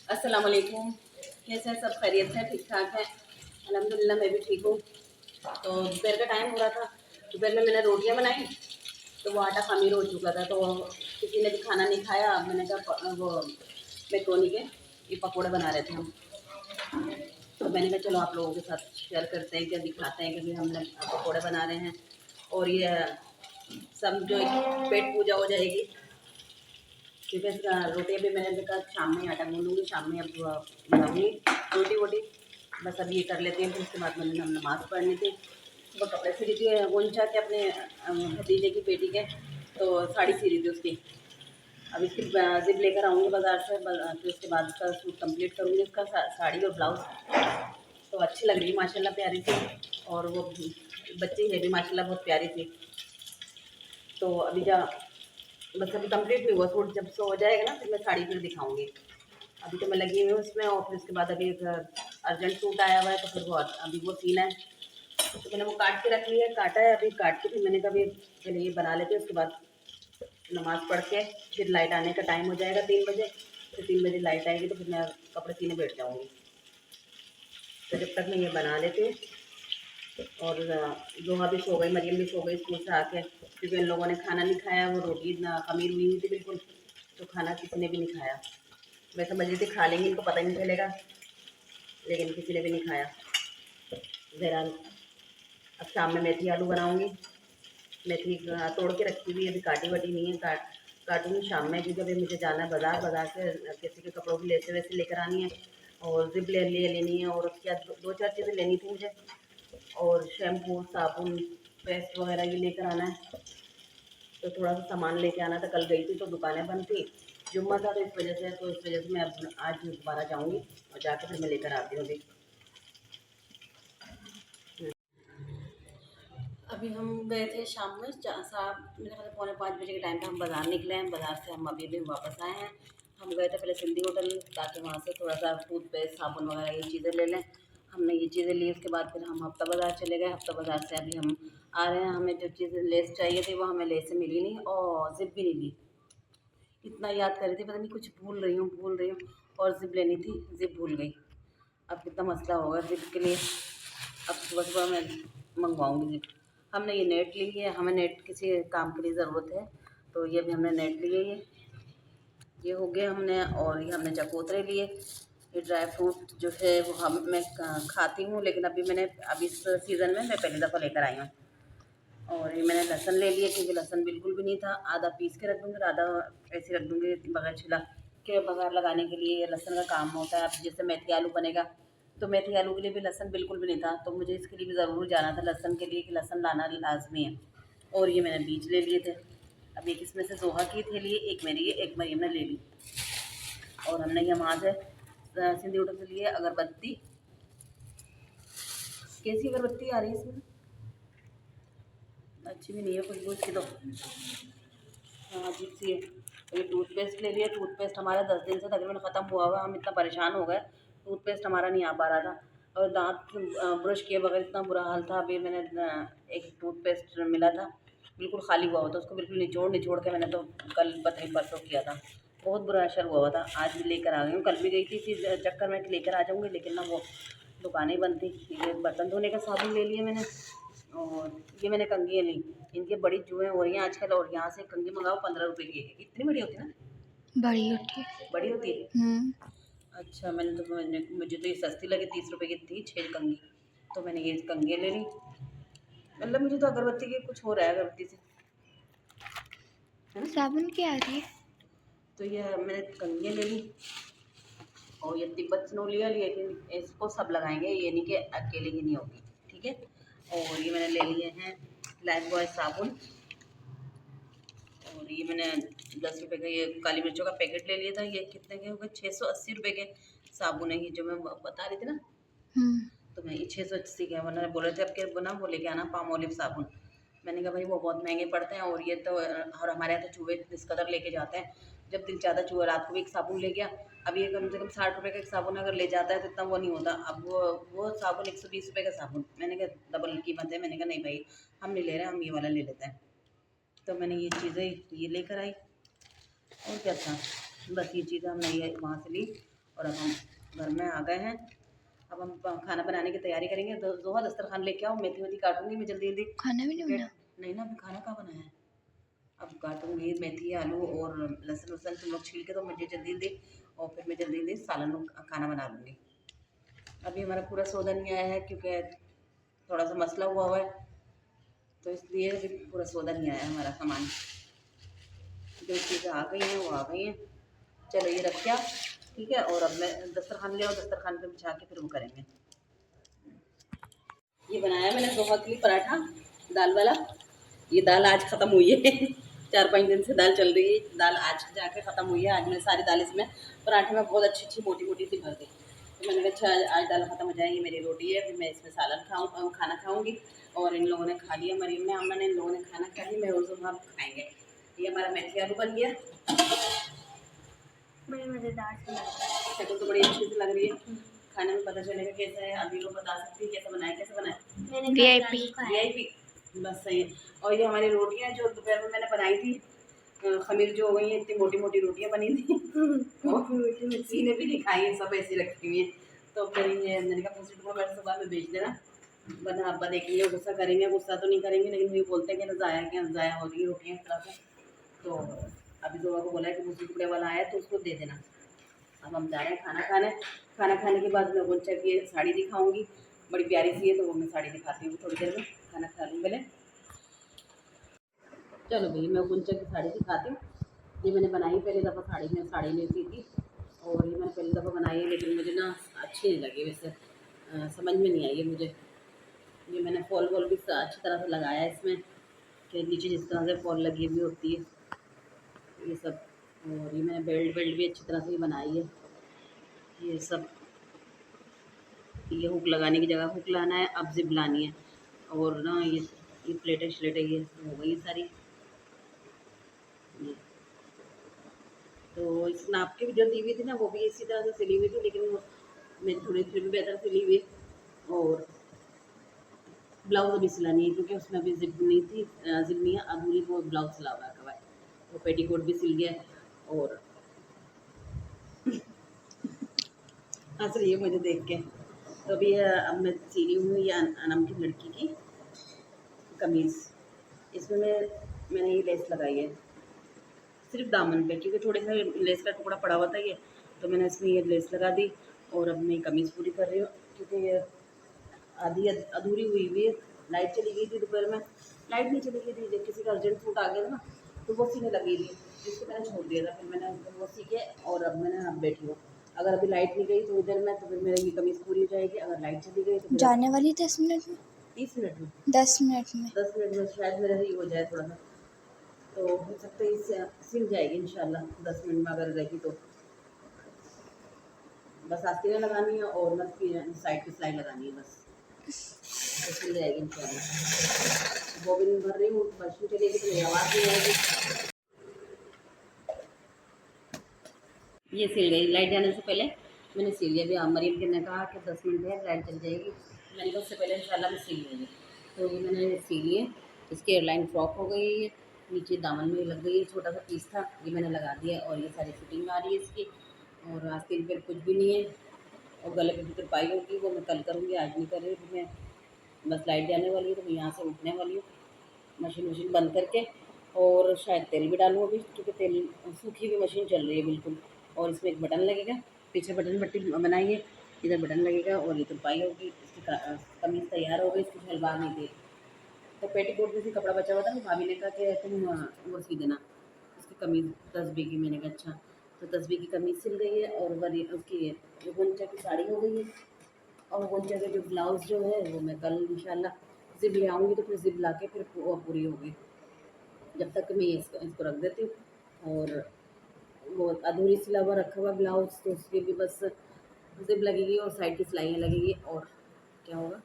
अस्सलाम वालेकुम। कैसे हैं सब? खैरियत से? ठीक ठाक है? अल्हम्दुलिल्लाह मैं भी ठीक हूँ। तो दोपहर का टाइम हो रहा था। दोपहर में मैंने रोटियां बनाई, तो वो आटा खमीर हो चुका था, तो किसी ने भी खाना नहीं खाया। मैंने कहा वो मैक्रोनी के ये पकोड़े बना रहे थे हम, तो मैंने कहा चलो आप लोगों के साथ शेयर करते हैं, क्या दिखाते हैं कि भाई हमने पकोड़े बना रहे हैं। और ये समझो पेट पूजा हो जाएगी, क्योंकि रोटी भी मैंने कहा शाम में आटा गूंदूँगी, शाम में अब बनाऊँगी रोटी वोटी। बस अब ये कर लेते हैं, फिर उसके बाद मैंने हम नमाज़ पढ़नी थी। सुबह कपड़े सी रही थी गुंजा के अपने भतीजे की बेटी के, तो साड़ी सी रही थी उसकी। अब इसकी ज़िप लेकर आऊँगी बाज़ार से, फिर उसके बाद उसका सूट कंप्लीट करूँगी, उसका साड़ी और ब्लाउज़। तो अच्छी लग रही है माशाल्लाह, प्यारी थी। और वो बच्ची है भी माशाल्लाह बहुत प्यारी थी। तो अभी जा बस अभी कंप्लीट नहीं हुआ सूट, जब सो हो जाएगा ना फिर मैं साड़ी फिर दिखाऊंगी। अभी तो मैं लगी हुई हूँ उसमें, और फिर उसके बाद अभी एक अर्जेंट सूट आया हुआ है, तो फिर वो अभी वो सीना है। तो मैंने वो काट के रख लिया है, काटा है अभी काट के, फिर मैंने कहा अभी चलिए ये बना लेते हैं, उसके बाद नमाज़ पढ़ के फिर लाइट आने का टाइम हो जाएगा 3 बजे। फिर 3 बजे लाइट आएगी तो फिर मैं कपड़े सीने बैठ जाऊँगी। तो जब तक मैं ये बना लेती हूँ। और दोहा भी सो गई, मरियम भी सो गई स्कूल से आके, क्योंकि इन लोगों ने खाना नहीं खाया। वो रोटी खमीर हुई हुई थी बिल्कुल, तो खाना किसी ने भी नहीं खाया। मैं समझ रही थी खा लेंगे, इनको पता ही नहीं चलेगा, लेकिन किसी ने भी नहीं खाया। बहरहाल अब शाम में मेथी आलू बनाऊंगी। मेथी तोड़ के रखी हुई है, अभी काटी वाटी नहीं है, काटूंगी शाम में, क्योंकि अभी मुझे जाना है बाज़ार। बाज़ार से किसी के कपड़ों की लेसे वैसे लेकर आनी है, और ज़िप ले लेनी है, और उसके बाद दो चार चीज़ें लेनी थी मुझे, और शैम्पू साबुन पेस्ट वगैरह ये लेकर आना है। तो थोड़ा सा सामान लेके आना था, कल गई थी तो दुकानें बंद थी, जुम्मा था, तो इस वजह से मैं अब आज दोबारा जाऊंगी और जाके फिर मैं लेकर आती हूँ अभी। अभी हम गए थे शाम में मेरे ख्याल 4:45 बजे के टाइम पे हम बाज़ार निकले हैं। बाज़ार से हम अभी वापस आए हैं। हम गए थे पहले सिंधी होटल, ताकि वहाँ से थोड़ा सा टूथपेस्ट साबुन वगैरह ये चीज़ें ले लें। हमने ये चीज़ें ली, उसके बाद फिर हम हफ्ता बाज़ार चले गए। हफ्ता बाज़ार से अभी हम आ रहे हैं। हमें जो चीज़ें लेस चाहिए थी वो हमें लेस मिली नहीं, और ज़िप भी नहीं ली। इतना याद कर रही थी, पता नहीं कुछ भूल रही हूँ, और ज़िप लेनी थी, ज़िप भूल गई। अब कितना मसला होगा ज़िप के लिए। अब सुबह सुबह मैं मंगवाऊँगी ज़िप। हमने ये नेट ली है, हमें नेट किसी काम के लिए ज़रूरत है, तो ये भी हमने नेट लिए। ये हो गया हमने, और ये हमने चकोतरे लिए। ये ड्राई फ्रूट जो है वो मैं खाती हूँ, लेकिन अभी इस सीज़न में मैं पहली दफ़ा लेकर आई हूँ। और ये मैंने लहसुन ले लिया, क्योंकि लहसुन बिल्कुल भी नहीं था। आधा पीस के रख दूँगी और आधा ऐसे रख दूँगी बगैर छिला के। बघार लगाने के लिए लहसुन का काम होता है। अब जैसे मेथी आलू बनेगा, तो मेथी आलू के लिए भी लहसुन बिल्कुल भी नहीं था, तो मुझे इसके लिए भी ज़रूर जाना था लहसुन के लिए, कि लहसुन लाना लाजमी है। और ये मैंने बीज ले लिए थे। अब एक इसमें से जोहा की थे लिए, एक मेरी एक मरियम ने ले ली। और हमने यहाँ से सिंधी होटल से लिए अगरबत्ती। कैसी अगरबत्ती आ रही है इसमें? अच्छी भी नहीं है खुशबू इसकी तो, हाँ अजीब सी है। ये टूथपेस्ट ले लिया। टूथपेस्ट हमारा 10 दिन से तकरीबन ख़त्म हुआ हुआ, हम इतना परेशान हो गए, टूथपेस्ट हमारा नहीं आ पा रहा था। और दांत ब्रश किए बगैर इतना बुरा हाल था। अभी मैंने एक टूथपेस्ट मिला था, बिल्कुल खाली हुआ हुआ था, उसको बिल्कुल निचोड़ निचोड़ के मैंने तो कल पता नहीं परसों किया था। बहुत बुरा असर हुआ हुआ था। आज भी लेकर आ गई हूँ, कल भी गई थी इसी चक्कर में कि लेकर आ जाऊँगी, लेकिन ना वो दुकानें बंद थी। ये बर्तन धोने का साबुन ले लिया मैंने, और ये मैंने कंघियाँ ली। इनकी बड़ी जुएँ हो रही हैं आजकल, और यहाँ से कंघी मंगाओ 15 रुपए की है। इतनी बड़ी होती है ना? बड़ी होती है। बड़ी होती है। अच्छा, मुझे तो ये सस्ती लगी, 30 रुपए की थी 6 कंघी, तो मैंने ये कंघियाँ ले ली। मतलब मुझे तो अगरबत्ती के कुछ हो रहा है अगरबत्ती से, है ना? साबुन की आ रही है। तो ये मैंने कंघियाँ ले ली, और ये तिब्बत स्नो लिया, लेकिन इसको सब लगाएंगे, ये नहीं कि अकेले ही नहीं होगी, ठीक है। और ये मैंने ले लिए हैं लाइफ बॉय साबुन। और ये मैंने 10 रुपए का ये काली मिर्चों का पैकेट ले लिया था। ये कितने के हो गए? 680 रुपए के साबुन है ये, जो मैं बता रही थी ना। हम्म। तो मैं ये 680 के, वरना बोल रहे थे आपके बना वो लेके आना पाम ऑलिव साबुन। मैंने कहा भाई वो बहुत महंगे पड़ते हैं, और ये तो और हमारे यहाँ तो चूहे इस कदर लेके जाते हैं। जब दिल चाहता चूहा रात को भी एक साबुन ले गया। अब ये कम से कम 60 रुपए का एक साबुन अगर ले जाता है तो इतना वो नहीं होता। अब वो साबुन 120 रुपए का साबुन, मैंने कहा डबल कीमत है। मैंने कहा नहीं भाई, हम नहीं ले रहे, हम ये वाला ले लेते हैं। तो मैंने ये चीज़ें ये लेकर आई, और क्या था, बस ये चीज़ें हमने ये वहाँ से ली। और अब हम घर में आ गए हैं। अब हम खाना बनाने की तैयारी करेंगे। जोहा दस्तरखान लेके आओ, मेथी वेथी काटूंगी मैं जल्दी जल्दी। खाना भी नहीं क्योंकि बना। नहीं ना, अभी खाना कहाँ बनाया है। अब काटूंगी मेथी, आलू और लहसुन वसन तुम लोग छील के, तो मुझे जल्दी जल्दी, और फिर मैं जल्दी जल्दी सालन खाना बना लूँगी। अभी हमारा पूरा सौदा नहीं आया है क्योंकि थोड़ा सा मसला हुआ हुआ है, तो इसलिए अभी पूरा सौदा नहीं आया हमारा सामान। जो चीज़ें आ गई हैं वो आ गई हैं। चलो ये रख क्या, ठीक है। और अब मैं दस्तरखान ले, और दस्तरखान पे बिछा के फिर वो करेंगे। ये बनाया मैंने जोहा के लिए पराठा, दाल वाला। ये दाल आज ख़त्म हुई है 4-5 दिन से दाल चल रही है, दाल आज जाके ख़त्म हुई है। आज मैंने सारी दाल इसमें पराठे में बहुत अच्छी अच्छी मोटी मोटी सी भर दी। तो मैंने कहा अच्छा आज दाल ख़त्म हो जाएगी, मेरी रोटी है, फिर मैं इसमें सालन खाना खाऊंगी। और इन लोगों ने खा लिया, मरीम ने, अम्मा ने, इन लोगों ने खाना खा लिया, मैं और जोहा खाएंगे। ये हमारा मेथी आलू बन गया। बड़ी मज़ेदार से लग रहा है। शक्ल तो बड़ी अच्छी सी लग रही है, खाने में पता चलेगा कैसा है। अभी लोग बता सकती है कैसे बनाए, कैसे बनाए। VIP। वीआईपी बस सही है। और ये हमारी रोटियां जो दोपहर में मैंने बनाई थी, खमीर जो हो गई है, इतनी मोटी मोटी रोटियां बनी थी और सीने भी नहीं खाई है, सब ऐसी रखी हुई है। तो फिर ये मैंने कहा दूसरी टुकड़ा मेरे सुबह में बेच देना, वरना अब्बा देखेंगे गुस्सा करेंगे। गुस्सा तो नहीं करेंगे, लेकिन ये बोलते हैं कि ना ज़ाया हो रही है रोटियाँ इस तरह से। तो अभी जोआ को बोला है कि दूसरी टुकड़े वाला आया तो उसको दे देना। अब हम जा रहे हैं खाना खाने। खाना खाने के बाद मैं गुंचा की साड़ी दिखाऊंगी, बड़ी प्यारी सी है, तो वो मैं साड़ी दिखाती हूँ थोड़ी देर में। खाना खा लूँ पहले। चलो भैया मैं गुंचा की साड़ी दिखाती हूँ। ये मैंने बनाई पहली दफ़ा साड़ी, में साड़ी नहीं सी थी, और ये मैंने पहली दफ़ा बनाई है, लेकिन मुझे ना अच्छी नहीं लगी वैसे, समझ में नहीं आई है मुझे। ये मैंने फॉल वॉल भी अच्छी तरह से लगाया है इसमें, कि नीचे जिस तरह से फॉल लगी हुई होती है ये सब। और ये मैंने बेल्ट बेल्ट भी अच्छी तरह से ही बनाई है। ये सब, ये हुक लगाने की जगह हुक लाना है, अब जिप लानी है। और ना ये प्लेटें श्लेटें ये हो गई सारी। ये तो इस नाप की भी जो दी हुई थी ना, वो भी इसी तरह से सिली हुई थी, लेकिन वो मेरी थोड़ी फिर भी बेहतर सिली हुई है। और ब्लाउज़ अभी सिलानी है क्योंकि उसमें अभी जिप नहीं थी, जिप नहीं है, अधूरी वो ब्लाउज़ सिला हुआ है कवर। वो पेटीकोट भी सिल गया है। और हंस रही है मुझे देख के। तो अभी अब मैं सी रही हूँ ये अनम की लड़की की कमीज़। इसमें मैंने ये लेस लगाई है सिर्फ दामन पे, क्योंकि थोड़े सा लेस का टुकड़ा पड़ा हुआ था ये, तो मैंने इसमें ये लेस लगा दी। और अब मैं कमीज़ पूरी कर रही हूँ, क्योंकि ये आधी अधूरी हुई हुई है। लाइट चली गई थी दोपहर में, लाइट नहीं चली गई थी, जब किसी का अर्जेंट सूट आ गया था ना, तो वो सीने लगी थी, जिसको मैंने छोड़ दिया था। फिर मैंने वो सीखे, और अब मैंने अब बैठी हूँ। अगर अभी लाइट नहीं गई तो इधर में, तो फिर मेरी कमीज़ पूरी हो जाएगी। अगर लाइट चली गई तो फिर जाने वाली 10 मिनट में। 30 मिनट में, 10 मिनट में। 10 मिनट में शायद मेरा ही हो जाए थोड़ा सा, तो हो सकता है इससे सिल जाएगी इंशाल्लाह 10 मिनट में अगर रही तो। बस आस्तीनें लगानी है और मत की साइड की सिलाई लगानी है, बस तो सिल जाएगी इंशाल्लाह। बॉबिन भर रही हूँ, मशीन चलेगी तो मेरी आवाज़ नहीं आएगी। ये सिल गई लाइट जाने से पहले, मैंने सिल लिया। अभी मरीम ने कहा कि 10 मिनट है लाइट चल जाएगी, मैंने कहा उससे पहले इंशाल्लाह मैं सिल लूँगी। तो ये मैंने सिल लिए। इसकी एयरलाइन फ्रॉक हो गई है, नीचे दामन में लग गई है, छोटा सा पीस था ये मैंने लगा दिया, और ये सारी फिटिंग आ रही है इसकी। और आस्तीन पर कुछ भी नहीं है, और गले पे भी तुरपाई होगी, वो मैं कल करूँगी, आज नहीं कर रही हूँ मैं। बस लाइट जाने वाली है तो मैं यहाँ से उठने वाली हूँ, मशीन वशीन बंद करके। और शायद तेल भी डालूँ अभी, क्योंकि तेल सूखी हुई मशीन चल रही है बिल्कुल। और इसमें एक बटन लगेगा, पीछे बटन पट्टी बनाई है, इधर बटन लगेगा, और ये तुरपाई होगी। इसकी कमीज़ तैयार हो गई, इसकी शलवार नहीं थी, तो पेटीकोट में से कपड़ा बचा हुआ था, तो भाभी ने कहा कि तुम वो सी देना इसकी कमीज़ तस्बीह की। मैंने कहा अच्छा, तो तस्बीह की कमीज़ सिल गई है, और वरी उसकी गुंचा की साड़ी हो गई है। और गुंचा के जो ब्लाउज़ जो है वो मैं कल इंशाल्लाह ज़िप ले आऊँगी, तो फिर ज़िप ला के फिर वो पूरी होगी। जब तक मैं इसको रख देती हूँ। और वो अधूरी सिला हुआ रखा हुआ ब्लाउज़, तो उसकी भी बस ज़िप लगेगी, और साइड की सिलाइयाँ लगेगी, और क्या होगा,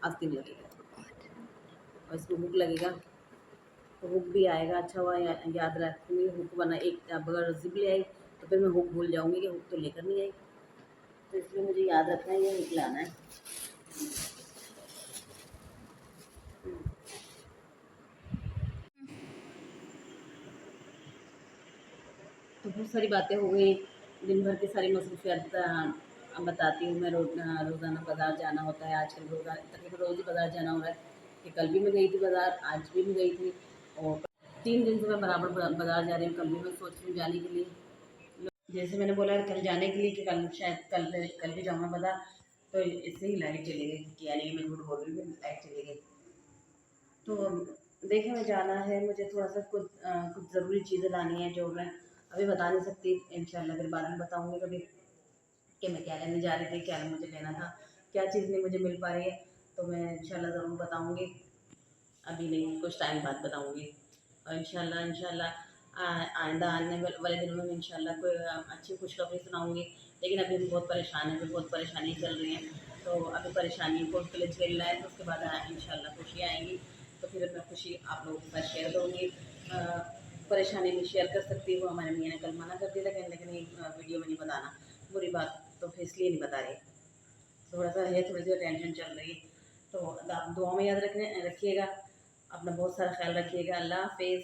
आस्तीन लगेगा, और इसमें हुक लगेगा। तो हुक भी आएगा, अच्छा हुआ याद रखूँगी हुक बना। एक अब अगर ज़िप ले आई तो फिर मैं हुक भूल जाऊँगी कि हुक तो लेकर नहीं आई, तो इसलिए मुझे याद रखना है, ये हुक लाना है। तो बहुत सारी बातें हो गई, दिन भर की सारी मसरूफियात बताती हूँ। मैं रोज़ाना बाज़ार जाना होता है, आजकल तकरीबन रोज़ ही बाज़ार जाना हो रहा है कि कल भी मैं गई थी बाज़ार, आज भी मैं गई थी और 3 दिन से मैं बराबर बाज़ार जा रही हूँ। कल भी मैं सोच रही हूँ जाने के लिए। जैसे मैंने बोला कल जाने के लिए कि कल शायद कल भी जाऊँगा बाज़ार, तो इससे ही लाइट चली गई कि यानी कि मैं झूठ बोल रही हूँ, लाइट चली गई। तो देखिए मैं जाना है, मुझे थोड़ा-सा कुछ ज़रूरी चीज़ें लानी है जो मैं अभी बता नहीं सकती, इंशाल्लाह फिर बाद में बताऊँगी कभी कि मैं क्या लेने जा रही थी, क्या मुझे लेना था, क्या चीज़ नहीं मुझे मिल पा रही है, तो मैं इंशाल्लाह ज़रूर बताऊँगी। अभी नहीं, कुछ टाइम बाद बताऊँगी और इंशाल्लाह इंशाल्लाह आइंदा आने वाले दिनों में इंशाल्लाह कोई अच्छी खुशखबरी सुनाऊँगी। लेकिन अभी हम बहुत परेशान हैं, अभी बहुत परेशानी चल रही है, तो अभी परेशानियों को के लिए झेलना है, तो उसके बाद इंशाल्लाह खुशी आएँगी, तो फिर मैं खुशी आप लोगों के साथ शेयर करूँगी। परेशानी भी शेयर कर सकती हूँ, हमारे मियाँ ने कल मना कर दिया था, कहने लगे नहीं वीडियो में नहीं बताना, बुरी बात, तो फिर इसलिए नहीं बता रही। थोड़ा-सा है, थोड़ी-सी टेंशन चल रही है, तो आप दुआ में याद रखिएगा, अपना बहुत सारा ख़्याल रखिएगा। अल्लाह हाफ़िज़।